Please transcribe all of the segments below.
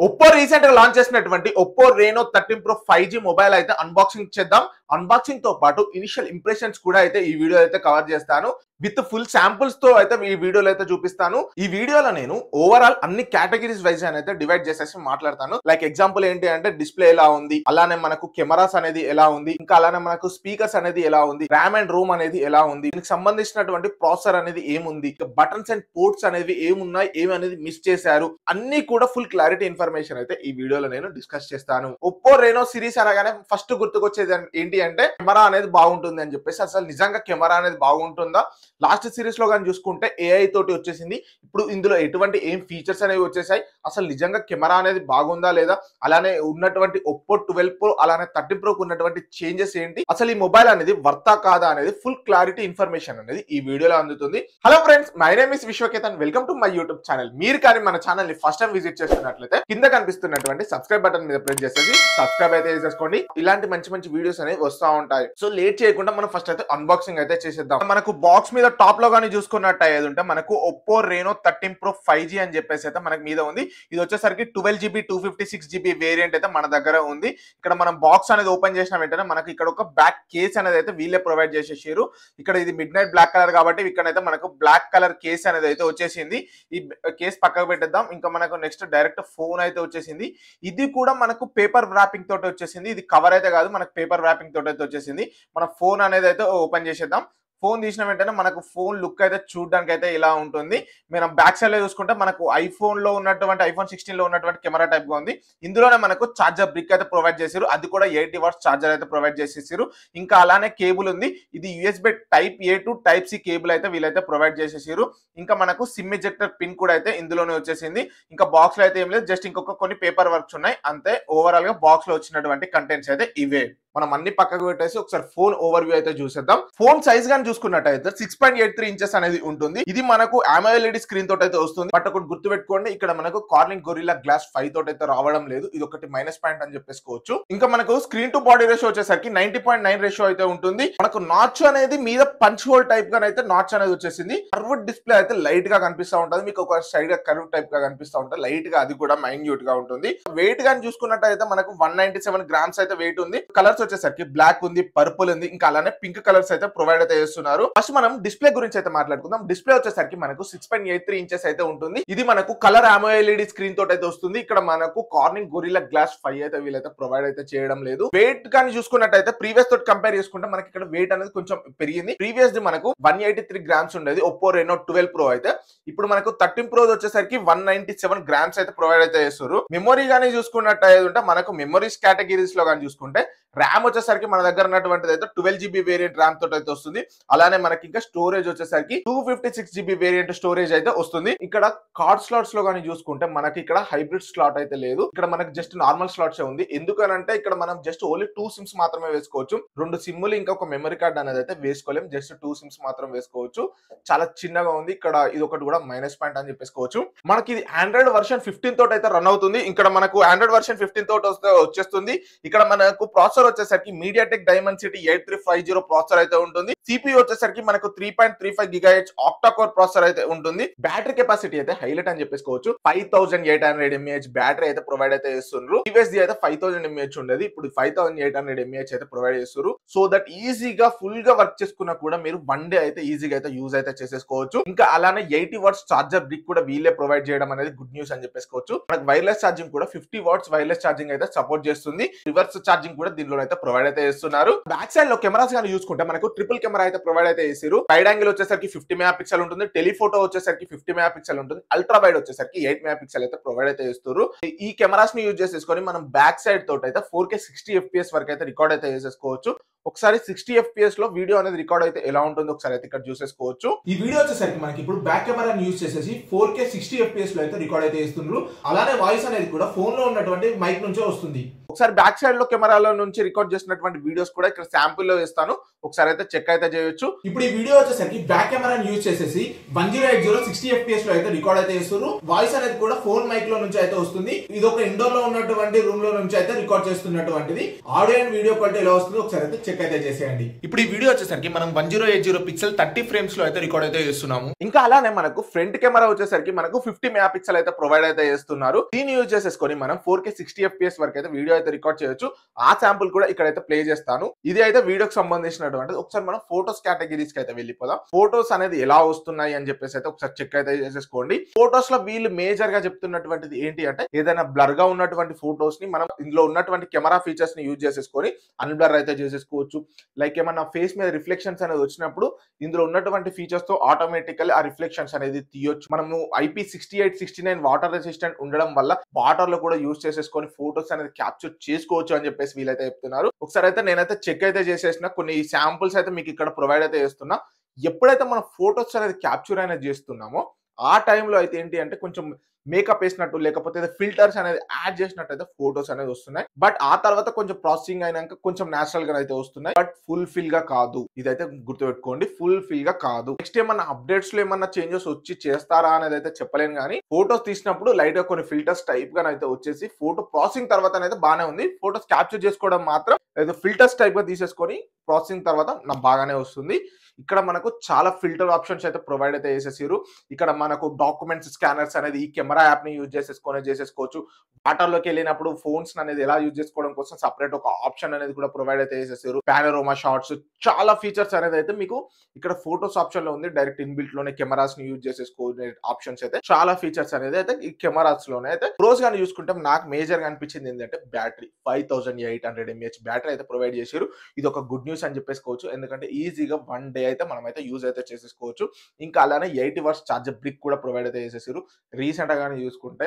Oppo recent గా launch చేసినటువంటి Oppo రేనో 13 pro 5G mobile అయితే అన్బాక్సింగ్ చేద్దాం. అన్బాక్సింగ్ తో పాటు ఇనిషియల్ ఇంప్రెషన్స్ కూడా అయితే ఈ వీడియో అయితే కవర్ చేస్తాను. విత్ ఫుల్ శాంపుల్స్ తో అయితే ఈ వీడియోలో అయితే చూపిస్తాను. ఈ వీడియోలో నేను ఓవరాల్ అన్ని కేటగిరీస్ వైజ్ అయితే డివైడ్ చేసేసి మాట్లాడతాను. లైక్ ఎగ్జాంపుల్ ఏంటి అంటే డిస్ప్లే ఎలా ఉంది, అలానే మనకు కెమెరాస్ అనేది ఎలా ఉంది, ఇంకా అలానే మనకు స్పీకర్స్ అనేది ఎలా ఉంది, ర్యామ్ అండ్ రోమ్ అనేది ఎలా ఉంది, దీనికి సంబంధించినటువంటి ప్రాసెసర్ అనేది ఏముంది, బటన్స్ అండ్ పోర్ట్స్ అనేవి ఏమున్నాయి, ఏమి అనేది మిస్ చేశారు, అన్ని కూడా ఫుల్ క్లారిటీ ఇన్ఫర్మేషన్ అయితే ఈ వీడియోలో నేను డిస్కస్ చేస్తాను. ఒప్పో రేనో సిరీస్ అనగానే ఫస్ట్ గుర్తుకొచ్చేది ఏంటి అంటే కెమెరా అనేది బాగుంటుంది అని చెప్పేసి. అసలు నిజంగా కెమెరా అనేది బాగుంటుందా? లాస్ట్ సిరీస్ లో కానీ చూసుకుంటే ఏఐ తోటి వచ్చేసింది. ఇప్పుడు ఇందులో ఎటువంటి ఏం ఫీచర్స్ అనేవి వచ్చేసాయి, అసలు నిజంగా కెమెరా అనేది బాగుందా లేదా, అలానే ఉన్నటువంటి ఒప్పో 12 ప్రో అలానే 13 ప్రోకు ఉన్నటువంటి చేంజెస్ ఏంటి, అసలు ఈ మొబైల్ అనేది వర్తా కాదా అనేది ఫుల్ క్లారిటీ ఇన్ఫర్మేషన్ అనేది ఈ వీడియోలో అందుతుంది. Hello friends, my name is Vishwaketan, welcome to my YouTube channel. మీరు కానీ మన ఛానల్ ని ఫస్ట్ టైం విజిట్ చేస్తున్నట్లయితే కింద కనిపిస్తున్నటువంటి సబ్స్క్రైబ్ బటన్ మీద ప్రెస్ చేసేసి సబ్స్క్రైబ్ అయితే చేసేసుకోండి. ఇలాంటి మంచి మంచి వీడియోస్ అనేవి వస్తూ ఉంటాయి. సో లేట్ చేయకుండా మనం ఫస్ట్ అయితే అన్బాక్సింగ్ అయితే చేసేద్దాం. మనకు బాక్స్ మీద టాప్ లో కానీ చూసుకున్నట్టు అయ్యేది ఉంటే మనకు ఒప్పో రేనో 13 ప్రో 5G అని చెప్పేసి అయితే మనకి మీద ఉంది. ఇది వచ్చేసరికి 12GB 256GB వేరియంట్ అయితే మన దగ్గర ఉంది. ఇక్కడ మనం బాక్స్ అనేది ఓపెన్ చేసిన వెంటనే మనకి ఇక్కడ ఒక బ్యాక్ కేస్ అనేది అయితే వీళ్ళే ప్రొవైడ్ చేసేసారు. ఇక్కడ ఇది మిడ్ నైట్ బ్లాక్ కలర్ కాబట్టి ఇక్కడైతే మనకు బ్లాక్ కలర్ కేస్ అనేది అయితే వచ్చేసింది. ఈ కేస్ పక్కకు పెట్టేద్దాం. ఇంకా మనకు నెక్స్ట్ డైరెక్ట్ ఫోన్ అయితే వచ్చేసింది. ఇది కూడా మనకు పేపర్ వ్రాపింగ్ తోటి వచ్చేసింది. ఇది కవర్ అయితే కాదు, మనకు పేపర్ వ్రాపింగ్ తోటి అయితే వచ్చేసింది. మన ఫోన్ అనేది అయితే ఓపెన్ చేసేద్దాం. ఫోన్ తీసిన వెంటనే మనకు ఫోన్ లుక్ అయితే చూడడానికి అయితే ఇలా ఉంటుంది. మనం బ్యాక్ సైడ్ లో చూసుకుంటే మనకు ఐఫోన్ లో ఉన్నటువంటి ఐఫోన్ 16 లో ఉన్నటువంటి కెమెరా టైప్ గా ఉంది. ఇందులోనే మనకు చార్జర్ బ్రిక్ అయితే ప్రొవైడ్ చేశారు. అది కూడా 80 వాట్స్ చార్జర్ అయితే ప్రొవైడ్ చేసేసారు. ఇంకా అలానే కేబుల్ ఉంది. ఇది USB type A to type C cable అయితే వీళ్ళైతే ప్రొవైడ్ చేసేసారు. ఇంకా మనకు సిమ్ ఎజెక్టర్ పిన్ కూడా అయితే ఇందులోనే వచ్చేసింది. ఇంకా బాక్స్ లో అయితే ఏం లేదు, జస్ట్ ఇంకొక కొన్ని పేపర్ వర్క్స్ ఉన్నాయి అంతే. ఓవరాల్ గా బాక్స్ లో వచ్చినటువంటి కంటెంట్స్ అయితే ఇవే. మనం అన్ని పక్కకు పెట్టేసి ఒకసారి ఫోన్ ఓవర్ వ్యూ అయితే చూసేద్దాం. ఫోన్ సైజ్ గాని చూసుకున్నట్టయితే 6.83 ఇంచెస్ అనేది ఉంటుంది. ఇది మనకు AMOLED స్క్రీన్ తోటి అయితే వస్తుంది. బట్ ఒకటి గుర్తు పెట్టుకోండి, ఇక్కడ మనకు కార్నింగ్ గొరిల్లా గ్లాస్ 5 తోటి అయితే రావడం లేదు. ఇది ఒకటి మైనస్ పాయింట్ అని చెప్పేసుకోవచ్చు. ఇంకా మనకు స్క్రీన్ టు బాడీ రేషియో వచ్చేసరికి 90.9 రేషియో అయితే ఉంటుంది. మనకు నాచ్ అనేది మీద పంచ్ హోల్ టైప్ గా అయితే నాచ్ అనేది వచ్చేసింది. కర్వ్డ్ డిస్ప్లే అయితే లైట్ గా కనిపిస్తూ ఉంటుంది. మీకు ఒక సైడ్ గా కర్వ్ టైప్ గా కనిపిస్తూ ఉంటుంది. లైట్ గా అది కూడా మైన్యూట్ గా ఉంటుంది. వెయిట్ గాని చూసుకున్నట్టయితే మనకు 197 గ్రామ్స్ అయితే వెయిట్ ఉంది. కలర్స్ వచ్చేసరికి బ్లాక్ ఉంది, పర్పుల్ ఉంది, ఇంకా అలానే పింక్ కలర్స్ అయితే ప్రొవైడ్ అయితే చేస్తున్నారు. ఫస్ట్ మనం డిస్ప్లే గురించి అయితే మాట్లాడుకుందాం. డిస్ప్లే వచ్చేసరికి మనకు 6.83 ఇంచెస్ అయితే ఉంటుంది. ఇది మనకు కలర్ AMOLED స్క్రీన్ తోటి అయితే వస్తుంది. ఇక్కడ మనకు కార్నింగ్ గొరిల్లా గ్లాస్ 5 అయితే వీళ్ళైతే ప్రొవైడ్ అయితే చేయడం లేదు. వెయిట్ కానీ చూసుకున్నట్టయితే ప్రీవియస్ తోటి కంపేర్ చేసుకుంటే మనకి ఇక్కడ వెయిట్ అనేది కొంచెం పెరిగింది. ప్రీవియస్ ది మనకు 183 గ్రామ్స్ ఉండేది ఒప్పో రేనో 12 ప్రో అయితే. ఇప్పుడు మనకు 13 ప్రో వచ్చేసరికి 197 గ్రామ్స్ అయితే ప్రొవైడ్ అయితే చేస్తారు. మెమొరీ కానీ చూసుకున్నట్టయితే మనకు మెమొరీస్ కేటగిరీస్ లో కానీ చూసుకుంటే ర్యామ్ వచ్చేసరికి మన దగ్గర ఉన్నటువంటిది అయితే 12GB వేరియంట్ ర్యామ్ తోటి అయితే వస్తుంది. అలానే మనకి ఇంకా స్టోరేజ్ వచ్చేసరికి 256GB వేరియంట్ స్టోరేజ్ అయితే వస్తుంది. ఇక్కడ కార్డ్ స్లాట్స్ లో కానీ చూసుకుంటే మనకి ఇక్కడ హైబ్రిడ్ స్లాట్ అయితే లేదు. ఇక్కడ మనకి జస్ట్ నార్మల్ స్లాట్స్ ఉంది. ఎందుకనంటే ఇక్కడ మనం జస్ట్ ఓన్లీ 2 సిమ్స్ మాత్రమే వేసుకోవచ్చు. 2 సిమ్ములు ఇంకా ఒక మెమరీ కార్డ్ అనేది అయితే వేసుకోలేం. జస్ట్ 2 సిమ్స్ మాత్రం వేసుకోవచ్చు. చాలా చిన్నగా ఉంది. ఇక్కడ ఇది ఒకటి కూడా మైనస్ పాయింట్ అని చెప్పేసుకోవచ్చు. మనకి ఇది ఆండ్రాయిడ్ వర్షన్ 15 తోటి అయితే రన్ అవుతుంది. ఇక్కడ మనకు ఆండ్రాయిడ్ వర్షన్ 15 తోటి వచ్చేస్తుంది. ఇక్కడ మనకు ప్రాసెసర్ వచ్చేసరికి MediaTek Dimensity 8350 ప్రాసెసర్ అయితే ఉంటుంది. CPU వచ్చేసరికి మనకు 3.35 GHz ఆక్టా కోర్ ప్రాసెసర్ అయితే ఉంటుంది. బ్యాటరీ కెపాసిటీ అయితే హైలైట్ అని చెప్పేసుకోవచ్చు. 5800 mAh బ్యాటరీ అయితే ప్రొవైడ్ అయితే చేస్తున్నారు. ప్రీవియస్ది అయితే 5000 mAh ఉండేది. ఇప్పుడు 5800 mAh అయితే ప్రొవైడ్ చేస్తారు. సో దట్ ఈజీగా ఫుల్ గా వర్క్ చేసుకున్నా కూడా మీరు వన్ డే అయితే ఈజీగా అయితే యూజ్ అయితే చేసేసుకోవచ్చు. ఇంకా అలానే 80 వాట్స్ చార్జర్ బ్రిక్ కూడా వీళ్ళే ప్రొవైడ్ చేయడం అనేది గుడ్ న్యూస్ అని చెప్పేసుకోవచ్చు. మనకు వైర్లెస్ ఛార్జింగ్ కూడా 50 వాట్స్ వైర్లెస్ ఛార్జింగ్ అయితే సపోర్ట్ చేస్తుంది. రివర్స్ ఛార్జింగ్ కూడా దీనిలో అయితే ప్రొవైడ్ అయితే చేస్తున్నారు. బ్యాక్ సైడ్ లో కెమెరాస్ కానీ చూసుకుంటే మనకు ట్రిపుల్ కెమెరా అయితే ప్రొవైడ్ అయితే చేశారు. వైడ్ యాంగిల్ వచ్చేసరికి 50 మెగాపిక్సెల్ ఉంటుంది. టెలిఫోటో వచ్చేసరికి 50 మెగాపిక్సెల్ ఉంటుంది. అల్ట్రా వైడ్ వచ్చేసరికి 8 మెగాపిక్సెల్ అయితే ప్రొవైడ్ అయితే చేస్తారు. ఈ కెమెరాస్ ని యూజ్ చేసేసుకొని మనం బ్యాక్ సైడ్ తోటి అయితే 4K 60 FPS వరకు అయితే రికార్డ్ అయితే చేసేసుకోవచ్చు. ఒకసారి 60 FPS లో వీడియో అనేది రికార్డ్ అయితే ఎలా ఉంటుందో ఒకసారి అయితే ఇక్కడ చూసేసుకోవచ్చు. ఈ వీడియో వచ్చేసరికి మనకి ఇప్పుడు బ్యాక్ కెమెరాని యూజ్ చేసేసి 4K 60 FPS లో అయితే రికార్డ్ అయితే చేస్తున్నారు. అలానే వాయిస్ అనేది కూడా ఫోన్ లో ఉన్నటువంటి మైక్ నుంచే వస్తుంది. ఒకసారి బ్యాక్ సైడ్ లో కెమెరాలో నుంచి రికార్డ్ చేసినటువంటి వీడియోస్ కూడా ఇక్కడ శాంపుల్ లో ఇస్తాను. ఒకసారి అయితే చెక్ అయితే చేయొచ్చు. ఇప్పుడు ఈ వీడియో వచ్చేసరికి బ్యాక్ కెమెరాని యూజ్ చేసేసి 1080 60 FPS లో అయితే రికార్డ్ అయితే చేస్తున్నారు. వాయిస్ అనేది కూడా ఫోన్ మైక్ లో నుంచి అయితే వస్తుంది. ఇది ఒక ఇండోర్ లో ఉన్నటువంటి రూమ్ లో నుంచి అయితే రికార్డ్ చేస్తున్నటువంటిది. ఆడియో అండ్ వీడియో క్వాలిటీ ఎలా వస్తుందో ఒకసారి అయితే చెక్ చెక్ అయితే చేసేయండి. ఇప్పుడు ఈ వీడియో వచ్చేసరికి మనం 1080 పిక్సెల్ 30 ఫ్రేమ్స్ లో అయితే రికార్డ్ అయితే చేస్తున్నాము. ఇంకా అలానే మనకు ఫ్రంట్ కెమెరా వచ్చేసరికి మనకు 50 మెగా పిక్సెల్ అయితే ప్రొవైడ్ అయితే చేస్తున్నారు. దీన్ని యూజ్ చేసేసుకొని మనం 4K 60 FPS వరకు అయితే వీడియో అయితే రికార్డ్ చేయొచ్చు. ఆ శాంపుల్ కూడా ఇక్కడైతే ప్లే చేస్తాను. ఇది అయితే వీడియోకి సంబంధించినటువంటి ఒకసారి మనం ఫోటోస్ కేటగిరీస్ కి అయితే వెళ్ళిపోదాం. ఫోటోస్ అనేది ఎలా వస్తున్నాయి అని చెప్పేసి అయితే ఒకసారి చెక్ అయితే చేసేసుకోండి. ఫోటోస్ లో వీళ్ళు మేజర్ గా చెప్తున్నటువంటిది ఏంటి అంటే ఏదైనా బ్లర్ గా ఉన్నటువంటి ఫోటోస్ ని మనం ఇందులో ఉన్నటువంటి కెమెరా ఫీచర్స్ ని యూజ్ చేసేసుకొని అన్బ్లర్ అయితే చేసేసుకోవచ్చు. లైక్ ఏమన్నా ఫేస్ మీద రిఫ్లెక్షన్స్ అనేది వచ్చినప్పుడు ఇందులో ఉన్నటువంటి ఫీచర్స్ తో ఆటోమేటికల్ ఆ రిఫ్లెక్షన్స్ అనేది తీయొచ్చు. మనము IP6869 వాటర్ రెసిస్టెంట్ ఉండడం వల్ల వాటర్ లో కూడా యూజ్ చేసేసుకొని ఫోటోస్ అనేది క్యాప్చర్ చేసుకోవచ్చు అని చెప్పేసి వీళ్ళైతే చెప్తున్నారు. ఒకసారి అయితే నేనైతే చెక్ అయితే చేసేసిన కొన్ని శాంపుల్స్ అయితే మీకు ఇక్కడ ప్రొవైడ్ అయితే చేస్తున్నా. ఎప్పుడైతే మనం ఫోటోస్ అనేది క్యాప్చర్ అనేది చేస్తున్నామో ఆ టైంలో అయితే ఏంటి అంటే కొంచెం మేకప్ వేసినట్టు లేకపోతే ఫిల్టర్స్ అనేది యాడ్ చేసినట్టు అయితే ఫోటోస్ అనేది వస్తున్నాయి. బట్ ఆ తర్వాత కొంచెం ప్రాసెసింగ్ అయినాక కొంచెం నేచురల్ గా అయితే వస్తున్నాయి. బట్ ఫుల్ ఫిల్ గా కాదు. ఇదైతే గుర్తుపెట్టుకోండి, ఫుల్ ఫిల్ గా కాదు. నెక్స్ట్ ఏమన్నా అప్డేట్స్ లో ఏమన్నా చేంజెస్ వచ్చి చేస్తారా అనేది అయితే చెప్పలేను కానీ ఫోటోస్ తీసినప్పుడు లైట్ గా కొన్ని ఫిల్టర్స్ టైప్ గా అయితే వచ్చేసి ఫోటో ప్రాసెసింగ్ తర్వాత అయితే బాగానే ఉంది. ఫోటోస్ క్యాప్చర్ చేసుకోవడం మాత్రం ఏదో ఫిల్టర్స్ టైప్ గా తీసేసుకొని ప్రాసెసింగ్ తర్వాత నాకు బాగానే వస్తుంది. ఇక్కడ మనకు చాలా ఫిల్టర్ ఆప్షన్స్ అయితే ప్రొవైడ్ అయితే చేసేసారు. ఇక్కడ మనకు డాక్యుమెంట్స్ స్కానర్స్ అనేది ఈ కెమెరా యాప్ ని యూజ్ చేసేసుకోవచ్చు. వాటర్ లోకి వెళ్ళినప్పుడు ఫోన్స్ అనేది ఎలా యూజ్ చేసుకోవడం కోసం సపరేట్ ఒక ఆప్షన్ అనేది కూడా ప్రొవైడ్ అయితే చేసేసారు. పానోరామా షాట్స్ చాలా ఫీచర్స్ అనేది అయితే మీకు ఇక్కడ ఫోటోస్ ఆప్షన్ లో ఉంది. డైరెక్ట్ ఇన్బిల్ట్ లోనే కెమెరాస్ ని యూజ్ చేసేసుకోనే ఆప్షన్స్ అయితే చాలా ఫీచర్స్ అనేది అయితే ఈ కెమెరాస్ లోనే అయితే ప్రోస్ గాని చూసుకుంటే నాకు మేజర్ గా అనిపించింది ఏంటంటే బ్యాటరీ 5800 mAh బ్యాటరీ అయితే ప్రొవైడ్ చేశారు. ఇది ఒక గుడ్ న్యూస్ అని చెప్పేసుకోవచ్చు. ఎందుకంటే ఈజీగా 1 డే అయితే మనమైతే యూజ్ అయితే చేసేసుకోవచ్చు. ఇంకా అలానే 80 వాట్స్ చార్జర్ బ్రిక్ కూడా ప్రొవైడ్ అయితే చేసేసారు. రీసెంట్ గానే చూసుకుంటే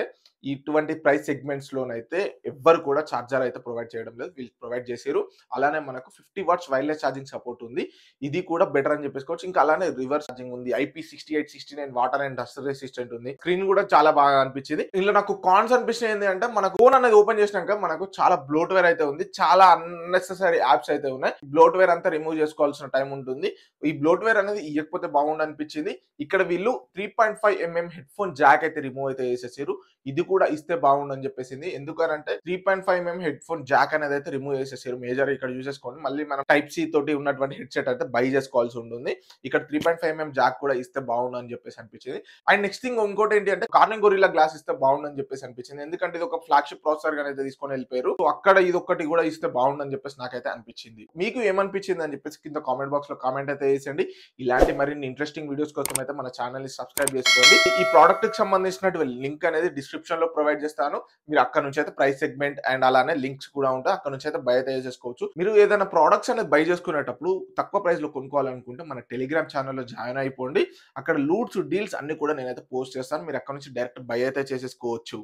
ఇటువంటి ప్రైస్ సెగ్మెంట్స్ లోనైతే ఎవ్వరు కూడా చార్జర్ అయితే ప్రొవైడ్ చేయడం లేదు. వీళ్ళు ప్రొవైడ్ చేశారు. అలానే మనకు 50 వాట్స్ వైర్లెస్ ఛార్జింగ్ సపోర్ట్ ఉంది. ఇది కూడా బెటర్ అని చెప్పేసుకోవచ్చు. ఇంకా అలానే రివర్స్ ఛార్జింగ్ ఉంది. IP6869 water and dust resistant ఉంది. స్క్రీన్ కూడా చాలా బాగా అనిపించింది. ఇందులో నాకు కాన్స్ అనిపించింది ఏంటి అంటే మనకు ఫోన్ అనేది ఓపెన్ చేసినాక మనకు చాలా బ్లోట్వేర్ అయితే ఉంది. చాలా అన్నెసెసరీ యాప్స్ అయితే ఉన్నాయి. బ్లోట్వేర్ అంతా రిమూవ్ చేసుకోవాల్సిన టైం ఉంటుంది. ఈ బ్లోట్వేర్ అనేది ఇవ్వకపోతే బాగుండు అనిపించింది. ఇక్కడ వీళ్ళు 3.5mm హెడ్ ఫోన్ జాక్ అయితే రిమూవ్ అయితే చేసేసారు. ఇది కూడా ఇస్తే బాగుండు అని చెప్పేసింది. ఎందుకంటే 3.5mm హెడ్ ఫోన్ జాక్ అనేది అయితే రిమూవ్ చేసేసారు. మేజర్ ఇక్కడ యూజ్ చేసుకోండి. మళ్ళీ మనం టైప్ సి తోటి ఉన్నటువంటి హెడ్ సెట్ అయితే బై చేసుకోవాల్సి ఉంటుంది. ఇక్కడ 3.5mm జాక్ కూడా ఇస్తే బాగుండు అని చెప్పేసి అనిపించింది. అండ్ నెక్స్ట్ థింగ్ ఇంకోటి ఏంటి అంటే కార్నింగ్ గొరిల్లా గ్లాస్ ఇస్తే బాగుండు అని చెప్పేసి అనిపించింది. ఎందుకంటే ఇది ఒక ఫ్లాగ్షిప్ ప్రాసెసర్ గా అయితే తీసుకొని వెళ్ళిపోయారు. సో అక్కడ ఇది ఒక్కటి కూడా ఇస్తే బాగుండు అని చెప్పేసి నాకైతే అనిపించింది. మీకు ఏమనిపించింది అని చెప్పేసి కింద కామెంట్ బాక్స్ లో కామెంట్ అయితే చేయండి. ఇలాంటి మరిన్ని ఇంట్రెస్టింగ్ వీడియోస్ కోసం అయితే మన ఛానల్ ని సబ్స్క్రైబ్ చేసుకోండి. ఈ ప్రోడక్ట్ కి సంబంధించినటువంటి లింక్ అనేది డిస్క్రిప్షన్ లో ప్రొవైడ్ చేస్తాను. మీరు అక్కడ నుంచి అయితే ప్రైస్ సెగ్మెంట్ అండ్ అలానే లింక్స్ కూడా ఉంటాయి. అక్కడ నుంచి అయితే బై అయితే చేసుకోవచ్చు. మీరు ఏదైనా ప్రోడక్ట్స్ అనేది బై చేసుకునేటప్పుడు తక్కువ ప్రైస్ లో కొనుక్కోవాలనుకుంటే మన టెలిగ్రామ్ ఛానల్లో జాయిన్ అయిపోండి. అక్కడ లూట్స్ డీల్స్ అన్ని కూడా నేనైతే పోస్ట్ చేస్తాను. మీరు అక్కడ నుంచి డైరెక్ట్ బై అయితే చేసేసుకోవచ్చు.